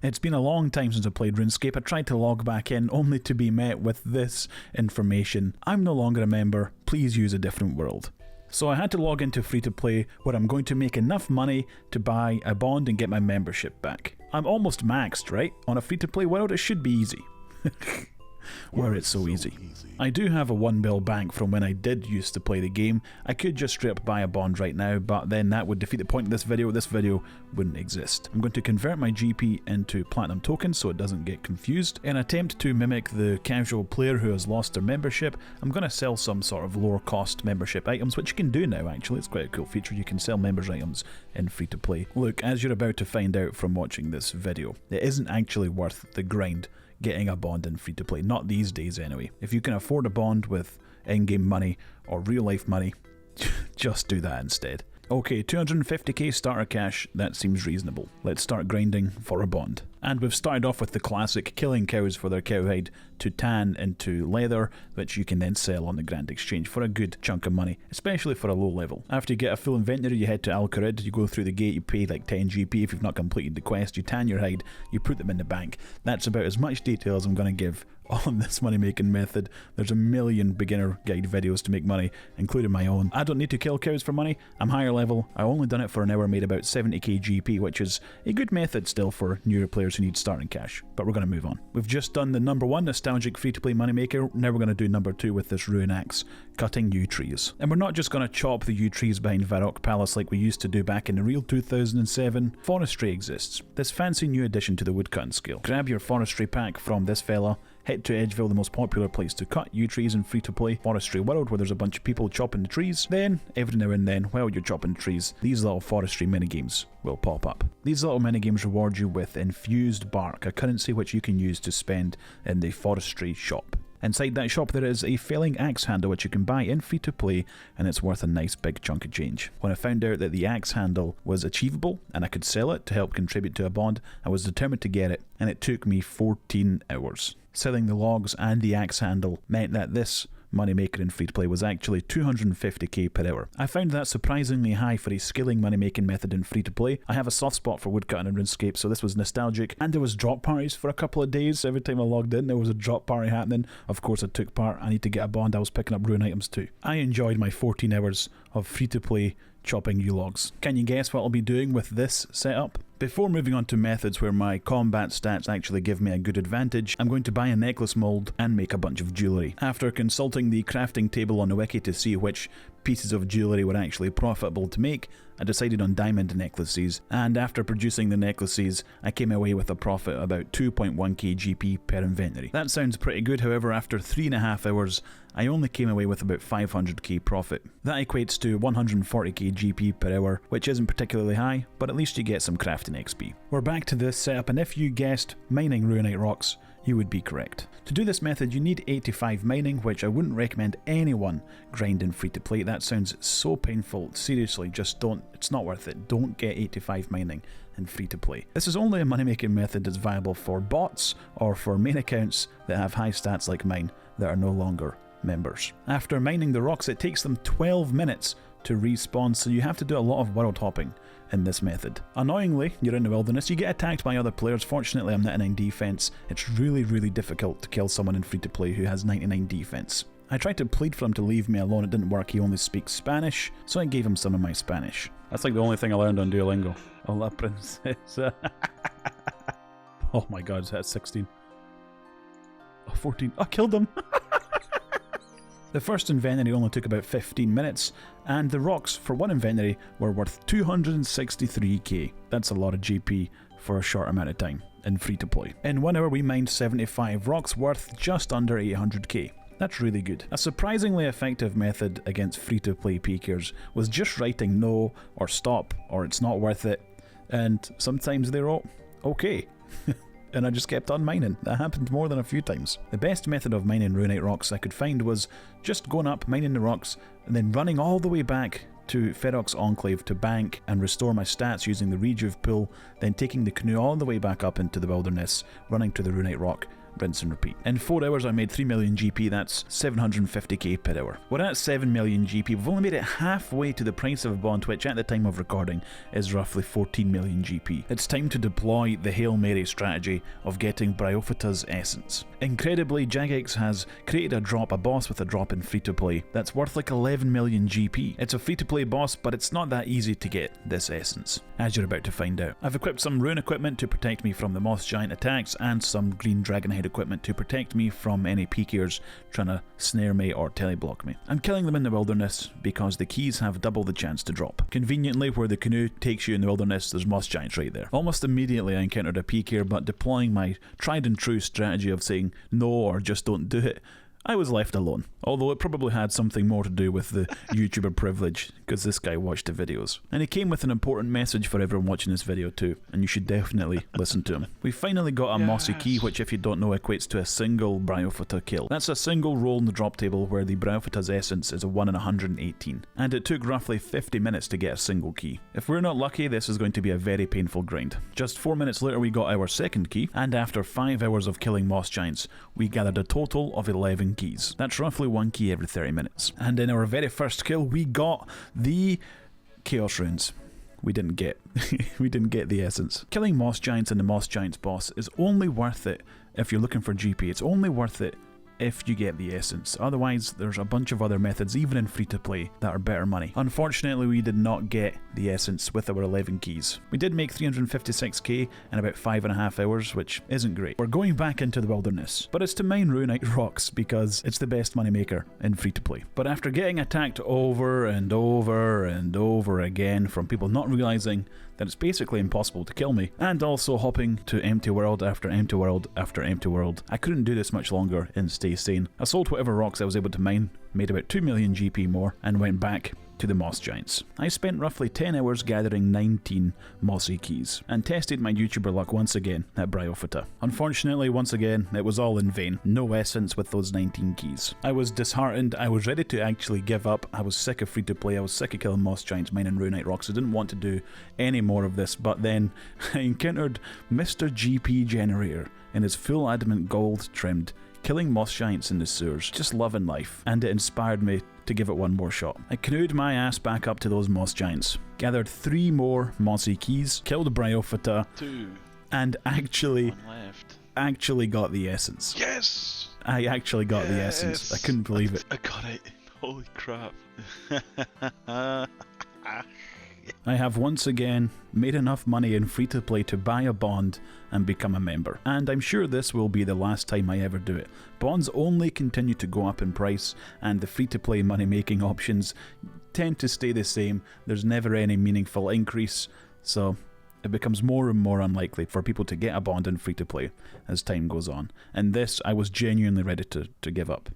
It's been a long time since I played RuneScape. I tried to log back in only to be met with this information. I'm no longer a member, please use a different world. So I had to log into free-to-play where I'm going to make enough money to buy a bond and get my membership back. I'm almost maxed, right? On a free-to-play world it should be easy. Where it's so easy. I do have a 1 mil bank from when I did used to play the game. I could just straight up buy a bond right now, but then that would defeat the point of this video. This video wouldn't exist. I'm going to convert my GP into platinum tokens so it doesn't get confused. In an attempt to mimic the casual player who has lost their membership, I'm going to sell some sort of lower cost membership items, which you can do now actually. It's quite a cool feature. You can sell members items in free to play. Look, as you're about to find out from watching this video, it isn't actually worth the grind getting a bond in free to play, not these days anyway. If you can afford a bond with in-game money or real life money, just do that instead. Okay, 250k starter cash, that seems reasonable. Let's start grinding for a bond. And we've started off with the classic killing cows for their cowhide to tan into leather, which you can then sell on the Grand Exchange for a good chunk of money, especially for a low level. After you get a full inventory, you head to Al-Kharid, you go through the gate, you pay like 10 GP if you've not completed the quest, you tan your hide, you put them in the bank. That's about as much detail as I'm going to give on this money making method. There's a million beginner guide videos to make money, including my own. I don't need to kill cows for money, I'm higher level, I only done it for an hour, made about 70k GP, which is a good method still for newer players who need starting cash, but we're going to move on. We've just done the number 1 nostalgic free-to-play moneymaker, now we're going to do number 2 with this Rune axe, cutting yew trees. And we're not just going to chop the yew trees behind Varrock Palace like we used to do back in the real 2007. Forestry exists, this fancy new addition to the woodcutting skill. Grab your forestry pack from this fella, head to Edgeville, the most popular place to cut yew trees in free-to-play forestry world where there's a bunch of people chopping the trees. Then, every now and then, while you're chopping trees, these little forestry minigames will pop up. These little minigames reward you with infused bark, a currency which you can use to spend in the forestry shop. Inside that shop there is a failing axe handle which you can buy in free to play, and it's worth a nice big chunk of change. When I found out that the axe handle was achievable and I could sell it to help contribute to a bond, I was determined to get it, and it took me 14 hours. Selling the logs and the axe handle meant that this moneymaker in free to play was actually 250k per hour. I found that surprisingly high for a skilling money making method in free to play. I have a soft spot for woodcutting and RuneScape, so this was nostalgic, and there was drop parties for a couple of days. Every time I logged in there was a drop party happening. Of course I took part. I need to get a bond. I was picking up rune items too. I enjoyed my 14 hours of free to play chopping yew logs. Can you guess what I'll be doing with this setup? Before moving on to methods where my combat stats actually give me a good advantage, I'm going to buy a necklace mold and make a bunch of jewellery. After consulting the crafting table on the wiki to see which pieces of jewellery were actually profitable to make, I decided on diamond necklaces, and after producing the necklaces, I came away with a profit of about 2.1k GP per inventory. That sounds pretty good, however after 3.5 hours, I only came away with about 500k profit. That equates to 140k GP per hour, which isn't particularly high, but at least you get some crafting XP. We're back to this setup, and if you guessed mining Runeite rocks, you would be correct. To do this method you need 85 mining, which I wouldn't recommend anyone grind in free to play. That sounds so painful. Seriously, just don't, it's not worth it. Don't get 85 mining in free to play. This is only a money making method that's viable for bots or for main accounts that have high stats like mine that are no longer members. After mining the rocks it takes them 12 minutes to respawn, so you have to do a lot of world hopping in this method. Annoyingly, you're in the wilderness, you get attacked by other players. Fortunately I'm 99 defense. It's really difficult to kill someone in free to play who has 99 defense. I tried to plead for him to leave me alone, it didn't work. He only speaks Spanish, so I gave him some of my Spanish. That's like the only thing I learned on Duolingo. Hola princesa. Oh my god, that's 16. Oh, 14. I killed him! The first inventory only took about 15 minutes, and the rocks for one inventory were worth 263k. That's a lot of GP for a short amount of time in free to play. In 1 hour we mined 75 rocks worth just under 800k. That's really good. A surprisingly effective method against free to play peakers was just writing no or stop or it's not worth it, and sometimes they wrote okay. And I just kept on mining. That happened more than a few times. The best method of mining Runeite rocks I could find was just going up, mining the rocks, and then running all the way back to Ferox Enclave to bank and restore my stats using the rejuve pool, then taking the canoe all the way back up into the wilderness, running to the Runeite rock, rinse and repeat. In 4 hours I made 3 million GP, that's 750k per hour. We're at 7 million GP, we've only made it halfway to the price of a bond, which at the time of recording is roughly 14 million GP. It's time to deploy the Hail Mary strategy of getting Bryophyta's essence. Incredibly, Jagex has created a boss with a drop in free-to-play that's worth like 11 million GP. It's a free-to-play boss, but it's not that easy to get this essence, as you're about to find out. I've equipped some rune equipment to protect me from the moss giant attacks, and some green dragon head equipment to protect me from any PKers trying to snare me or teleblock me. I'm killing them in the wilderness because the keys have double the chance to drop. Conveniently, where the canoe takes you in the wilderness, there's moss giants right there. Almost immediately I encountered a PKer, but deploying my tried and true strategy of saying no or just don't do it, I was left alone. Although it probably had something more to do with the YouTuber privilege, because this guy watched the videos. And he came with an important message for everyone watching this video too, and you should definitely listen to him. We finally got a mossy key, which if you don't know equates to a single Bryophyta kill. That's a single roll in the drop table where the Bryophyta's essence is a 1 in 118, and it took roughly 50 minutes to get a single key. If we're not lucky, this is going to be a very painful grind. Just 4 minutes later we got our second key, and after 5 hours of killing moss giants, we gathered a total of 11 keys. That's roughly 1 key every 30 minutes. And in our very first kill, we got the Chaos Runes. We didn't get the essence. Killing moss giants and the moss giants boss is only worth it if you're looking for GP. It's only worth it if you get the essence. Otherwise, there's a bunch of other methods, even in free-to-play, that are better money. Unfortunately, we did not get the essence with our 11 keys. We did make 356k in about 5.5 hours, which isn't great. We're going back into the wilderness, but it's to mine Runite rocks because it's the best moneymaker in free-to-play. But after getting attacked over and over and over again from people not realizing that it's basically impossible to kill me, and also hopping to empty world after empty world after empty world, I couldn't do this much longer and stay sane. I sold whatever rocks I was able to mine, made about 2 million GP more, and went back to the moss giants. I spent roughly 10 hours gathering 19 mossy keys, and tested my YouTuber luck once again at Bryophyta. Unfortunately, once again, it was all in vain. No essence with those 19 keys. I was disheartened, I was ready to actually give up. I was sick of free-to-play, I was sick of killing moss giants, mining Runite rocks. I didn't want to do any more of this, but then I encountered Mr. GP Generator in his full adamant gold trimmed, killing moss giants in the sewers, just loving life, and it inspired me to give it one more shot. I canoed my ass back up to those moss giants, gathered 3 more mossy keys, killed Bryophyta, 2, and actually 1 left. got the essence. Yes! I actually got the essence. I couldn't believe it. I got it. Holy crap. I have once again made enough money in free-to-play to buy a bond and become a member. And I'm sure this will be the last time I ever do it. Bonds only continue to go up in price, and the free-to-play money-making options tend to stay the same. There's never any meaningful increase, so it becomes more and more unlikely for people to get a bond in free-to-play as time goes on. And this, I was genuinely ready to give up.